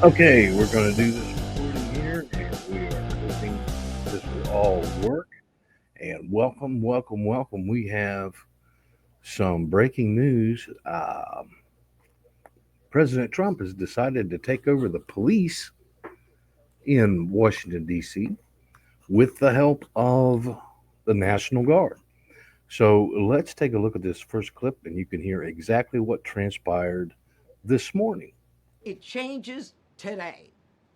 Okay, we're going to do this recording here, and we are hoping this will all work. And welcome, welcome, welcome. We have some breaking news. President Trump has decided to take over the police in Washington, D.C., with the help of the National Guard. So let's take a look at this first clip, and you can hear exactly what transpired this morning. It changes today.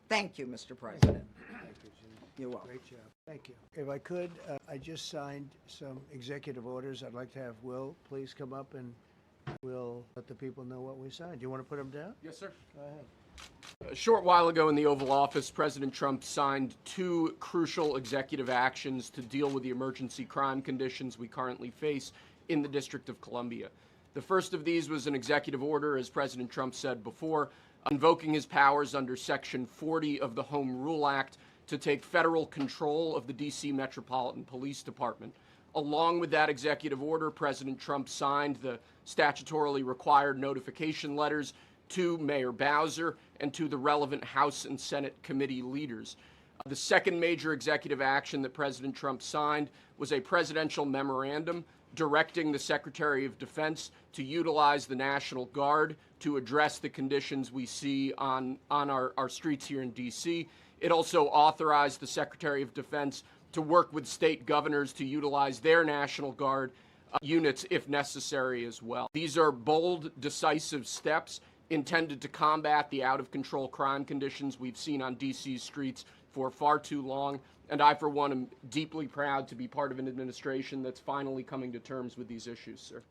Thank you, Mr. President. Thank you, Gene. You're welcome. Great job. Thank you. If I could, I just signed some executive orders. I'd like to have Will please come up and we'll let the people know what we signed. Do you want to put them down? Yes, sir. Go ahead. A short while ago in the Oval Office, President Trump signed two crucial executive actions to deal with the emergency crime conditions we currently face in the District of Columbia. The first of these was an executive order, as President Trump said before, invoking his powers under Section 40 of the Home Rule Act to take federal control of the D.C. Metropolitan Police Department. Along with that executive order, President Trump signed the statutorily required notification letters to Mayor Bowser and to the relevant House and Senate committee leaders. The second major executive action that President Trump signed was a presidential memorandum directing the Secretary of Defense to utilize the National Guard to address the conditions we see on our streets here in D.C. It also authorized the Secretary of Defense to work with state governors to utilize their National Guard units if necessary as well. These are bold, decisive steps intended to combat the out-of-control crime conditions we've seen on D.C.'s streets for far too long. And I, for one, am deeply proud to be part of an administration that's finally coming to terms with these issues, sir.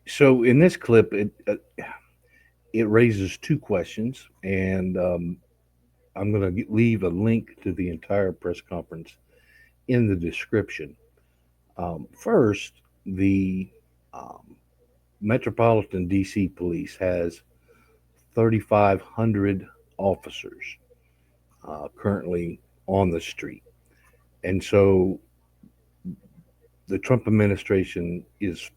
So in this clip, it raises two questions, and I'm going to leave a link to the entire press conference in the description. First, the Metropolitan DC Police has 3,500 officers currently on the street. And so the Trump administration is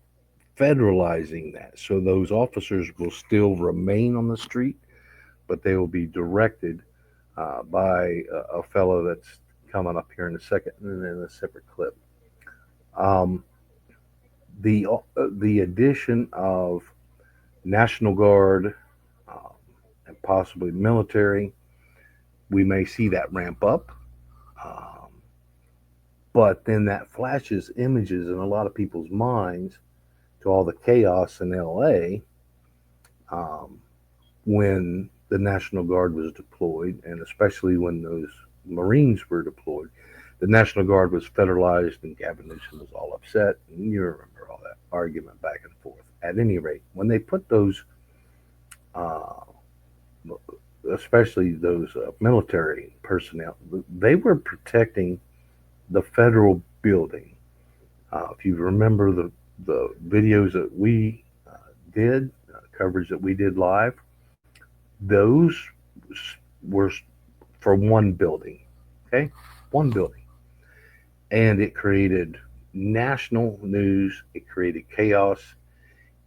federalizing that. So those officers will still remain on the street, but they will be directed by a fellow that's coming up here in a second and in a separate clip. Um, the addition of National Guard um, and possibly military, we may see that ramp up. Um, but then that flashes images in a lot of people's minds to all the chaos in LA um, when the National Guard was deployed, and especially when those Marines were deployed. The National Guard was federalized, and Gavin Newsom was all upset. And you remember all that argument back and forth. At any rate, when they put those, uh, especially those military personnel, they were protecting the federal building. If you remember the videos that we did, coverage that we did live, those were for one building, okay? One building. And it created national news, it created chaos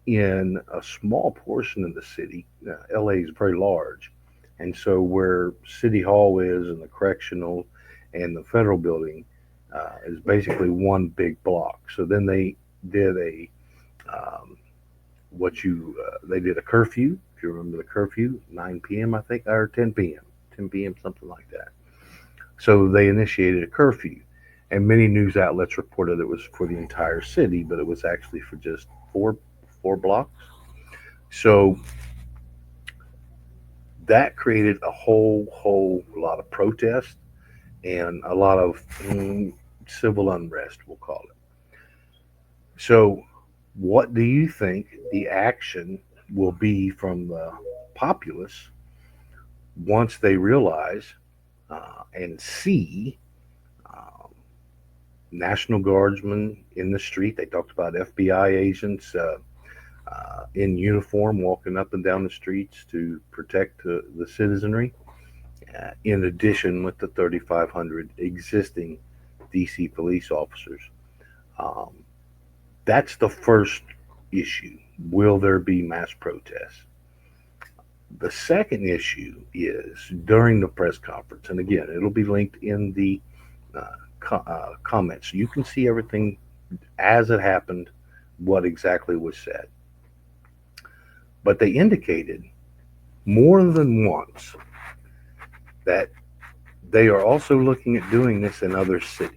in a small portion of the city. LA is very large. And so, where City Hall is and the correctional and the federal building is basically one big block. So then they did um, they did a curfew. If you remember the curfew, 9 p.m. I think, or 10 p.m., 10 p.m. something like that. So they initiated a curfew, and many news outlets reported it was for the entire city, but it was actually for just four blocks. So that created a whole lot of protest and a lot of civil unrest, we'll call it. So, what do you think the action will be from the populace once they realize and see um, National Guardsmen in the street? They talked about FBI agents in uniform walking up and down the streets to protect the citizenry, in addition with the 3,500 existing DC police officers. Um, that's the first issue. Will there be mass protests? The second issue is during the press conference, and again, it'll be linked in the comments. You can see everything as it happened, what exactly was said. But they indicated more than once that they are also looking at doing this in other cities.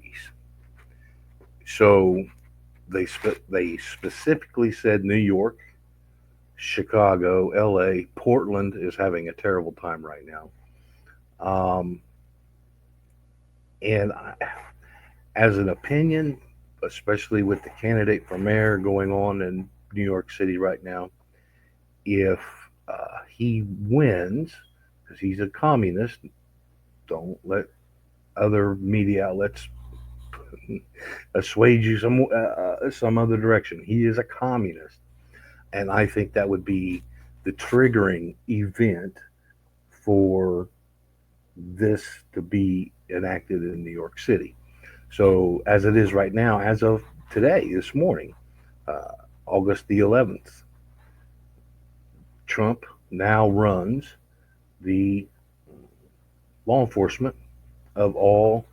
So they specifically said New York, Chicago, LA, Portland is having a terrible time right now. And as an opinion, especially with the candidate for mayor going on in New York City right now, if he wins, because he's a communist, don't let other media outlets assuage you some other direction. He is a communist, and I think that would be the triggering event for this to be enacted in New York City. So as it is right now, as of today, this morning, August the 11th, Trump now runs the law enforcement of all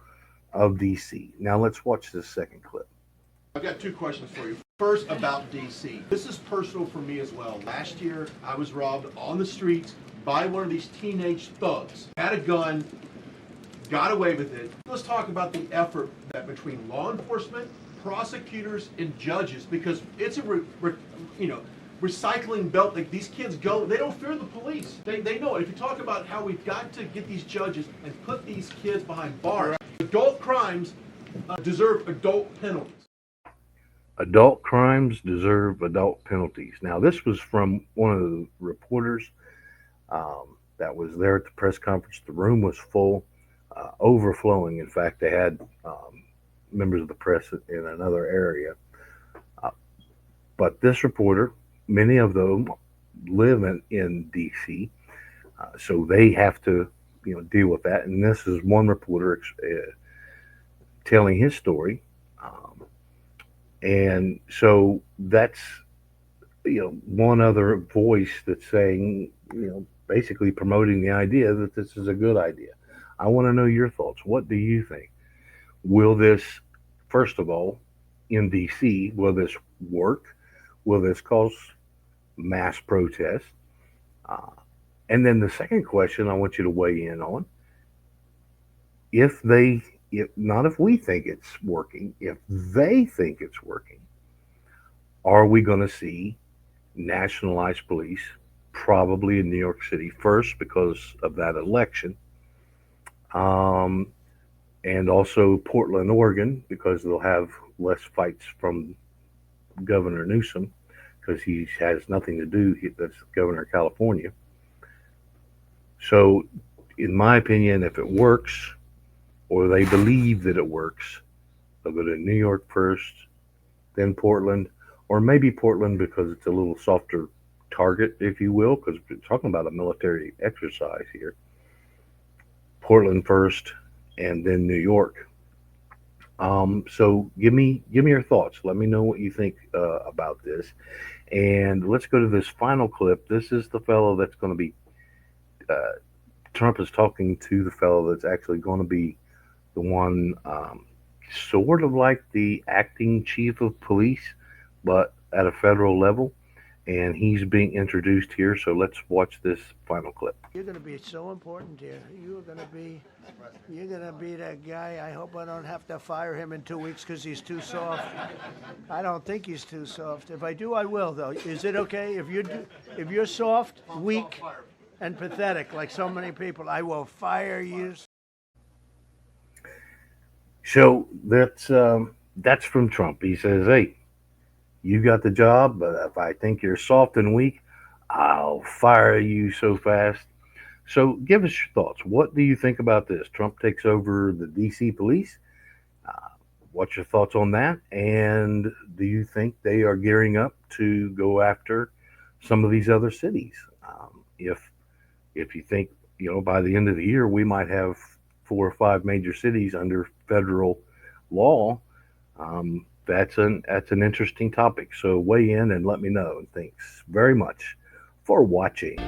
of DC. Now let's watch this second clip. I've got two questions for you. First, about DC. This is personal for me as well. Last year, I was robbed on the streets by one of these teenage thugs. Had a gun, got away with it. Let's talk about the effort that between law enforcement, prosecutors, and judges, because it's a recycling belt. Like, these kids go, they don't fear the police. They know it. If you talk about how we've got to get these judges and put these kids behind bars, adult crimes deserve adult penalties. Adult crimes deserve adult penalties. Now, this was from one of the reporters that was there at the press conference. The room was full, overflowing. In fact, they had members of the press in another area. But this reporter, many of them live in D.C., so they have to, deal with that. And this is one reporter telling his story. And so that's, one other voice that's saying, basically promoting the idea that this is a good idea. I want to know your thoughts. What do you think? Will this, first of all, in DC, will this work? Will this cause mass protest? And then the second question I want you to weigh in on, if not if we think it's working, if they think it's working, are we going to see nationalized police, probably in New York City first because of that election, and also Portland, Oregon, because they'll have less fights from Governor Newsom, because he has nothing to do, that's Governor of California. So, in my opinion, if it works, or they believe that it works, they'll go to New York first, then Portland, or maybe Portland because it's a little softer target, if you will, because we're talking about a military exercise here. Portland first, and then New York. So give me your thoughts. Let me know what you think about this. And let's go to this final clip. This is the fellow that's going to be, Trump is talking to the fellow that's actually going to be the one sort of like the acting chief of police, but at a federal level. And he's being introduced here. So let's watch this final clip. You're going to be so important here. You're going to be that guy. I hope I don't have to fire him in 2 weeks because he's too soft. I don't think he's too soft. If I do, I will, though. Is it okay if you're soft, weak, and pathetic like so many people? I will fire you. So that's from Trump. He says, "Hey, you got the job, but if I think you're soft and weak, I'll fire you so fast." So give us your thoughts. What do you think about this? Trump takes over the DC police. What's your thoughts on that? And do you think they are gearing up to go after some of these other cities? If you think, by the end of the year, we might have 4 or 5 major cities under federal law, that's an interesting topic. So weigh in and let me know. Thanks very much for watching.